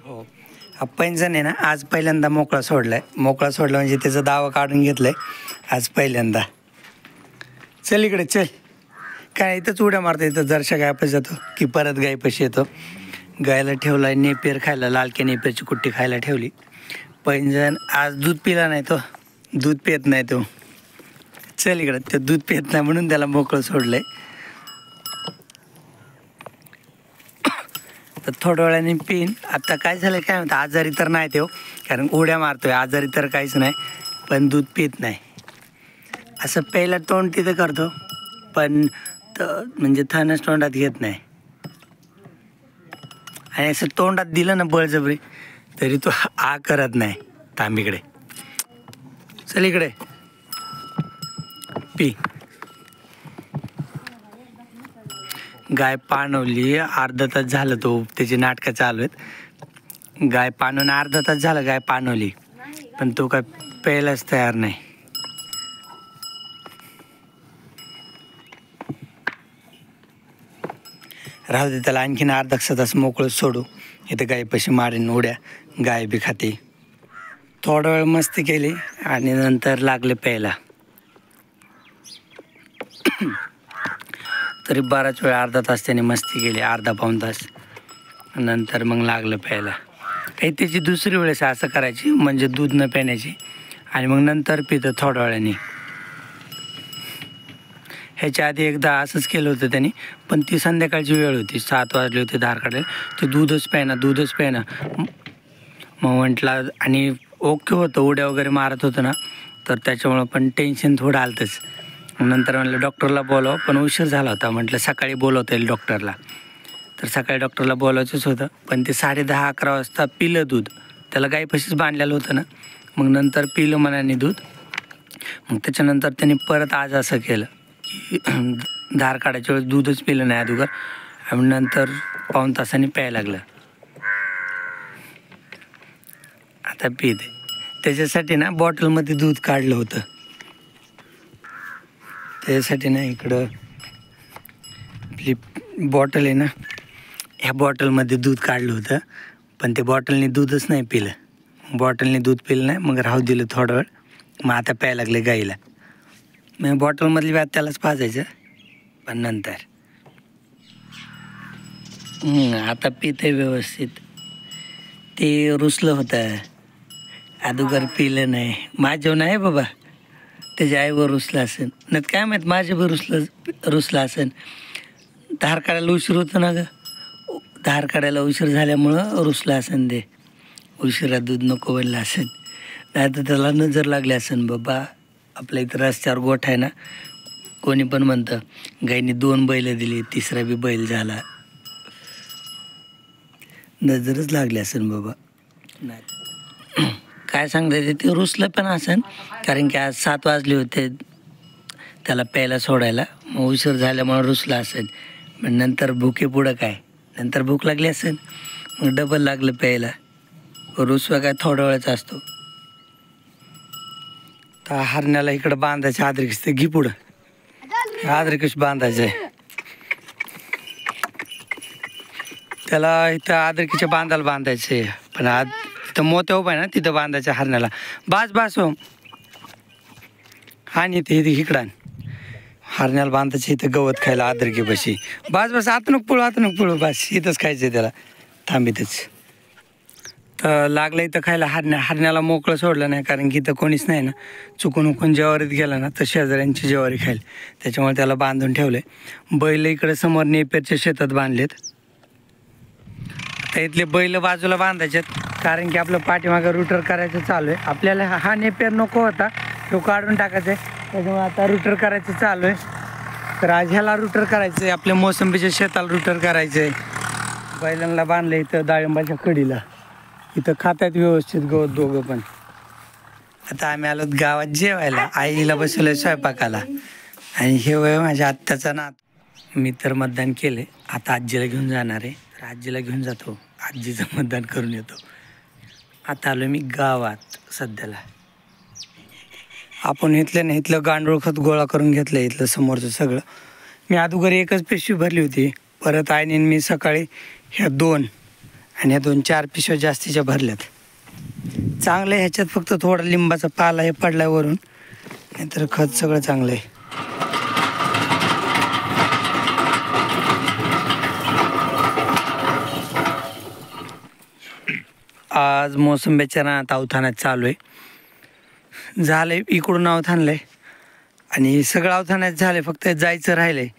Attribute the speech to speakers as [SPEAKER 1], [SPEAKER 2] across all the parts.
[SPEAKER 1] हो, हा पैंजण आहे ना, आज पहिल्यांदा मोकळा सोडलाय. मोकळा सोडला म्हणजे त्याचा दावा काढून घेतलाय आज पहिल्यांदा. चल इकडे चल. काय इथंच उड्या मारता, इथं जरशा गायपाशी जातो की परत गायपाशी येतो. गायला ठेवला नेपियर खायला, लालक्या नेपियरची कुट्टी खायला ठेवली. पैंजण आज दूध पिला नाही, तो दूध पित नाही तो. चल इकडं, ते दूध पित नाही म्हणून त्याला मोकळं सोडलंय. तर थोड्या वेळाने पिन. आता काय झालं काय म्हणतं, आजारी तर नाही तो, कारण उड्या मारतोय, आजारी तर काहीच नाही, पण दूध पित नाही. असं पहिला तोंड तिथं करतो, पण म्हणजे थनच तोंडात घेत नाही. आणि असं तोंडात दिलं ना बळजबरी तरी तो आ करत नाही. तांबीकडे चल, इकडे पी. गाय पाणवली, अर्धा तास झालं तो त्याची नाटकं चालू आहेत. गाय पाणवून अर्धा तास झालं गाय पाणवली, पण तो काय प्यायलाच तयार नाही. राहू दे, त्याला आणखीन अर्धा तास मोकळं सोडू. इथं गायपाशी मारीन उड्या, गाय बी खाते. थोडा वेळ मस्ती केली आणि नंतर लागले प्यायला. तरी बराच वेळ, अर्धा तास त्याने मस्ती केली, अर्धा पाऊण तास. नंतर मग लागलं प्यायला. काही त्याची दुसरी वेळेस असं करायची, म्हणजे दूध न पिण्याची, आणि मग नंतर पितं थोड्या वेळाने. ह्याच्या आधी एकदा असंच केलं होतं त्यांनी, पण ती संध्याकाळची वेळ होती, 7 वाजले होते धार काढायला. ते दूधच प्यायना. मग म्हटलं, आणि ओके होतं, उड्या वगैरे मारत होतं ना, तर त्याच्यामुळं पण टेन्शन थोडं आलतंच. नंतर म्हटलं डॉक्टरला बोलावं, पण उशीर झाला होता. म्हटलं सकाळी बोलवता येईल डॉक्टरला. तर सकाळी डॉक्टरला बोलायचंच होतं, पण ते 10:30-11 वाजता पिलं दूध. त्याला गायपाशीच बांधलेलं होतं ना, मग नंतर पिलं मनाने दूध. मग त्याच्यानंतर त्यांनी परत आज असं केलं की धार काढायच्या वेळेस दूधच पिलं नाही अगोदर, आणि नंतर पाऊण तासाने प्यायला लागलं. आता पिते. त्याच्यासाठी ना बॉटलमध्ये दूध काढलं होतं. त्याच्यासाठी ना इकडं आपली बॉटल आहे ना, ह्या बॉटलमध्ये दूध काढलं होतं, पण ते बॉटलने दूधच नाही पिलं. बॉटलने दूध पिलं नाही, मग राहू दिलं थोडा वेळ. मग आता प्यायला लागले गाईला. मग बॉटलमधली व्यात त्यालाच पाजायचं, पण नंतर आता पिते व्यवस्थित. ते रुसलं होतं, अगोदर पिलं नाही. माझ्यावर नाही बाबा, त्याच्या आईवर रुसलं असेल, नाही काय माहीत, माझ्यावर रुसलं असेल. धार काढायला उशीर होतं ना गं, धार काढायला उशीर झाल्यामुळं रुसलं असेल. ते उशिरा दूध नको बनलं असेल, नाही तर त्याला नजर लागली असेल. बाबा आपल्या इथं रस्त्यावर गोठा आहे ना, कोणी पण म्हणतं गाईने 2 बैल दिली, 3रा बी बैल झाला. नजरच लागली असेल बाबा. नाही काय सांगता ते रुसलं पण असेल, कारण की आज 7 वाजले होते त्याला प्यायला सोडायला. मग उशीर झाल्यामुळे रुसला असेल. मग नंतर भुके पुढं काय, नंतर भूक लागली असेल, मग डबल लागलं प्यायला. रुसवा काय थोडा वेळाच असतो. तर हरण्याला इकडं बांधायचं आदरिकश, ते घी पुढं आदरिकश बांधायचं आहे त्याला. इथं आदरकीच्या बांधाला बांधायचे, पण आज इथं मोत्या उभा आहे ना, तिथं बांधायचं हरण्याला. बास हो, आणि ते इकडं हरण्याला बांधायचं इथं गवत खायला आदरकीपाशी. बस आतनक पुळू बस, इथंच खायचं त्याला, थांबितच. तर लागलं इथं खायला. हरण्याला मोकळं सोडलं नाही, कारण की इथं कोणीच नाही ना. चुकून जेवारीत गेला ना तर शेजाऱ्यांची जेवारी खाईल, त्याच्यामुळे त्याला बांधून ठेवलं आहे. बैल इकडे समोर नेपेरच्या शेतात बांधलेत. तर इथले बैल बाजूला बांधायचेत, कारण की आपलं पाठीमागं रुटर करायचं चालू आहे. आपल्याला हा नेपेर नको होता, तो काढून टाकायचा आहे, त्याच्यामुळे आता रुटर करायचं चालू आहे. तर आज ह्याला रुटर करायचं आहे, आपल्या मोसंबीच्या शेताला रुटर करायचं आहे. बैलांना बांधलं इथं डाळिंबाच्या कडीला. इथं खात्यात व्यवस्थित गवत दोघं पण. आता आम्ही आलो गावात जेवायला, आईला बसवलं स्वयंपाकाला, आणि हे वय माझ्या आत्याचा नात. मी तर मतदान केले, आता आजीला घेऊन जाणार आहे. तर आजीला घेऊन जातो, आजीचं मतदान करून येतो. आता आलो मी गावात सध्याला. आपण इथलं गांडूळ खत गोळा करून घेतलं, इथलं समोरचं सगळं. मी अगोदर एकच पिशवी भरली होती, परत आईने मी सकाळी ह्या 2 आणि ह्या 2-4 पिशव्या जास्तीच्या भरल्यात. चांगलं आहे. ह्याच्यात फक्त थोडा लिंबाचा पाला हे पडला वरून, नाहीतर खत सगळं चांगलं आहे. आज मोसंब्याच्या रानात अवथानात चालू आहे. झालं आहे इकडून अवथानलं आहे आणि सगळं अवथानात झालं आहे. फक्त जायचं राहिलं आहे,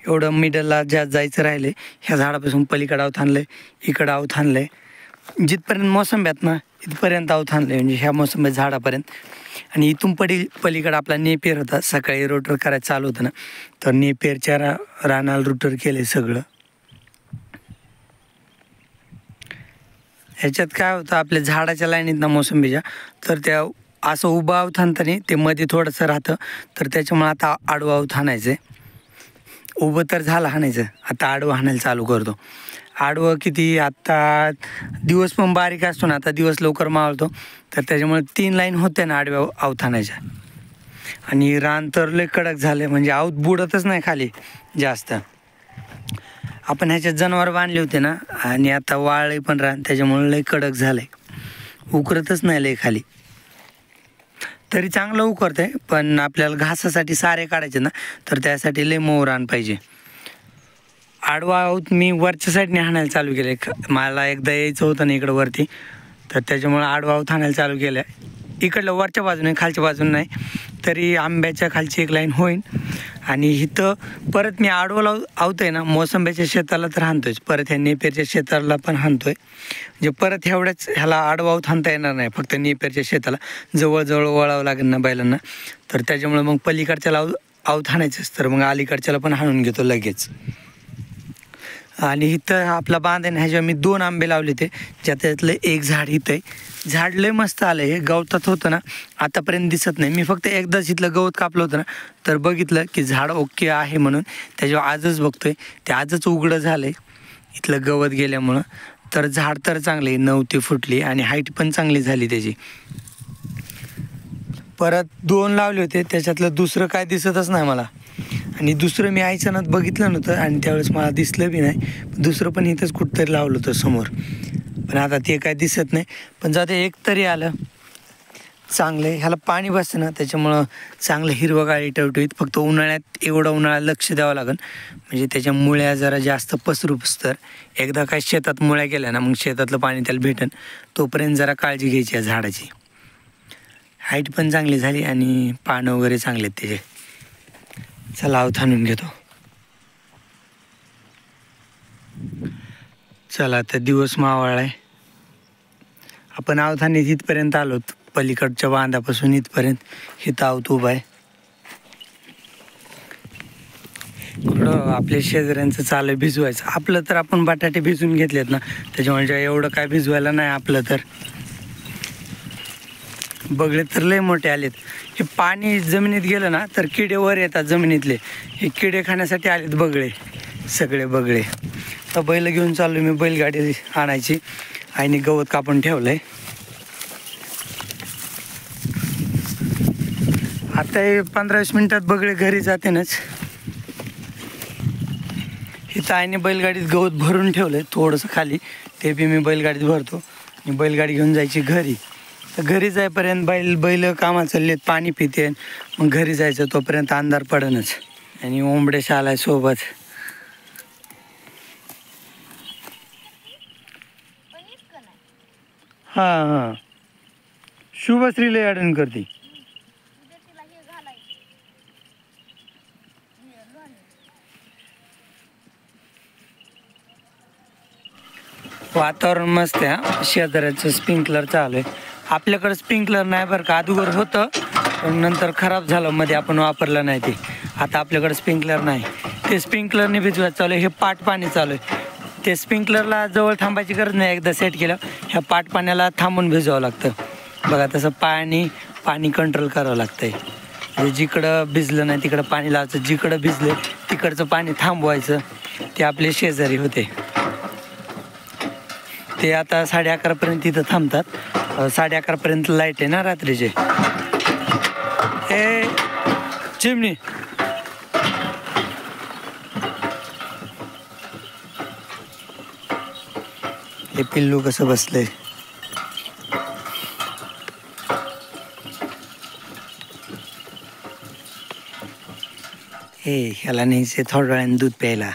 [SPEAKER 1] एवढं मिडलला ज्या जायचं राहिलं आहे. ह्या झाडापासून पलीकडं अवथानलं आहे, इकडं अवथानलं आहे. जिथपर्यंत मोसंब्यात ना इथपर्यंत अवथानलं आहे, म्हणजे ह्या मोसंब्या झाडापर्यंत. आणि इथून पलीकडं आपला नेपेर होता. सकाळी रोटर करायचं चालू होतं ना, तर नेपेरच्या रानाला रोटर केले सगळं. ह्याच्यात काय होतं, आपल्या झाडाच्या लाईनीत ना मोसंबीच्या, तर त्या असं उभं अवथानतानी ते मध्ये थोडंसं राहतं, तर त्याच्यामुळे आता आडवं अवथानायचं आहे. उभं तर झालं हाणायचं, आता आडवं हाणायला चालू करतो. आडवं किती, आत्ता दिवस पण बारीक असतो ना, आता दिवस लवकर मावळतो, तर त्याच्यामुळे 3 लाईन होते ना आडव्या अवथानायच्या. आणि रान तर लय कडक झालं, म्हणजे आवत बुडतच नाही खाली जास्त. आपण ह्याच्यात जनावर बांधले होते ना, आणि आता वाळले पण रान, त्याच्यामुळे लय कडक झालंय, उकरतच नाही लय खाली. तरी चांगलं उकरतंय, पण आपल्याला घासासाठी सारे काढायचे ना, तर त्यासाठी लय मऊ रान पाहिजे. आडवा आहोत मी वरच्या साईडने हाणायला चालू केले. मला एकदा यायचं होतं ना इकडं वरती, तर त्याच्यामुळे आडवा आहोत हाणायला चालू केलं. इकडलं वरच्या बाजूने, खालच्या बाजूने नाही, तरी आंब्याच्या खालची एक लाईन होईल. आणि इथं परत मी आडवं आवतोय ना, मोसंब्याच्या शेताला तर हाणतोय, परत ह्या नेपेरच्या शेताला पण हाणतोय. म्हणजे परत एवढ्याच ह्याला आडवा आवत हाणता येणार नाही, फक्त नेपेरच्या शेताला जवळजवळ वळावं लागेल ना बैलांना, तर त्याच्यामुळे मग पलीकडच्याला आवत हाणायचंच, तर मग अलीकडच्याला पण हाणून घेतो लगेच. आणि इथं आपला बांध आहे ना, ह्याच्यावर मी 2 आंबे लावले ते, ज्याच्यातलं एक झाड इथं आहे. झाड लय मस्त आलं, हे गवतात होतं ना, आतापर्यंत दिसत नाही. मी फक्त एकदाच इथलं गवत कापलं होतं ना, तर बघितलं की झाड ओके आहे म्हणून त्याच्यावर आजच बघतोय, ते आजच उघडं झालं आहे इथलं गवत गेल्यामुळं. तर झाड तर चांगले 9 ते फुटली आणि हाईट पण चांगली झाली त्याची. परत 2 लावले होते, त्याच्यातलं दुसरं काय दिसतच नाही मला. आणि दुसरं मी आईच्यानात बघितलं नव्हतं आणि त्यावेळेस मला दिसलं बी नाही. दुसरं पण इथंच कुठंतरी लावलं होतं समोर, पण आता ते काय दिसत नाही. पण जाते एक तरी आलं चांगलं. ह्याला पाणी बसतं ना, त्याच्यामुळं चांगलं हिरवगाळी टवटवीत. फक्त उन्हाळ्यात एवढं उन्हाळ्यात लक्ष द्यावं लागेल, म्हणजे त्याच्या मुळ्या जरा जास्त पसरूच. तर एकदा काय शेतात मुळ्या गेल्या ना, मग शेतातलं पाणी त्याला भेटेन, तोपर्यंत जरा काळजी घ्यायची या झाडाची. हाईट पण चांगली झाली आणि पानं वगैरे चांगले आहेत त्याचे. चला अवथानून घेतो. चला तर दिवस मावळला आहे. आपण अवथानीत इथपर्यंत आलोत, पलीकडच्या बांधापासून इथपर्यंत. इथं आवत उभा आहे. इकडं आपल्या शेजाऱ्यांचं चालू भिजवायचं. आपलं तर आपण बटाटे भिजवून घेतलेत ना, त्याच्यामुळे एवढं काय भिजवायला नाही आपलं. तर बगळे तर लय मोठे आलेत. हे पाणी जमिनीत गेलं ना, तर किडे वर येतात जमिनीतले, हे किडे खाण्यासाठी आलेत बगळे, सगळे बगळे. तर बैल घेऊन चाललो मी, बैलगाडी आणायची. आईने गवत कापून ठेवलंय. आता हे 15-20 मिनिटात बगळे घरी जातेनच. इथं आईने बैलगाडीत गवत भरून ठेवलंय थोडंसं खाली, ते बी मी बैलगाडीत भरतो आणि बैलगाडी घेऊन जायची घरी. तर घरी जाईपर्यंत बैल कामाला चाललेत, पाणी पिते, मग घरी जायचं तोपर्यंत अंधार पडनच. आणि ओंबडेश आलाय सोबत. हां शुभश्री लय अडण करते. वातावरण मस्त आहे. शेजाऱ्याचं स्प्रिंकलर चालू आहे. आपल्याकडं स्प्रिंकलर नाही बरं का, अगोदर होतं पण नंतर खराब झालं, मध्ये आपण वापरलं नाही ते. आता आपल्याकडं स्प्रिंकलर नाही, ते स्प्रिंकलरने भिजवायचं चालू आहे. हे पाट पाणी चालू आहे. ते स्प्रिंकलरला जवळ थांबायची गरज नाही, एकदा सेट केलं ह्या पाट पाण्याला थांबून भिजवावं लागतं बघा. तसं पाणी कंट्रोल करावं लागतं आहे. म्हणजे जिकडं भिजलं नाही तिकडं पाणी लावायचं, जिकडं भिजले तिकडचं पाणी थांबवायचं. ते आपले शेजारी होते, ते आता 11:30पर्यंत तिथं थांबतात. 11:30पर्यंत लाईट आहे ना रात्रीचे. हे चिमणी ते पिल्लू कसं बसलंय. हे ह्याला न्यायचे थोड्या वेळाने दूध प्यायला.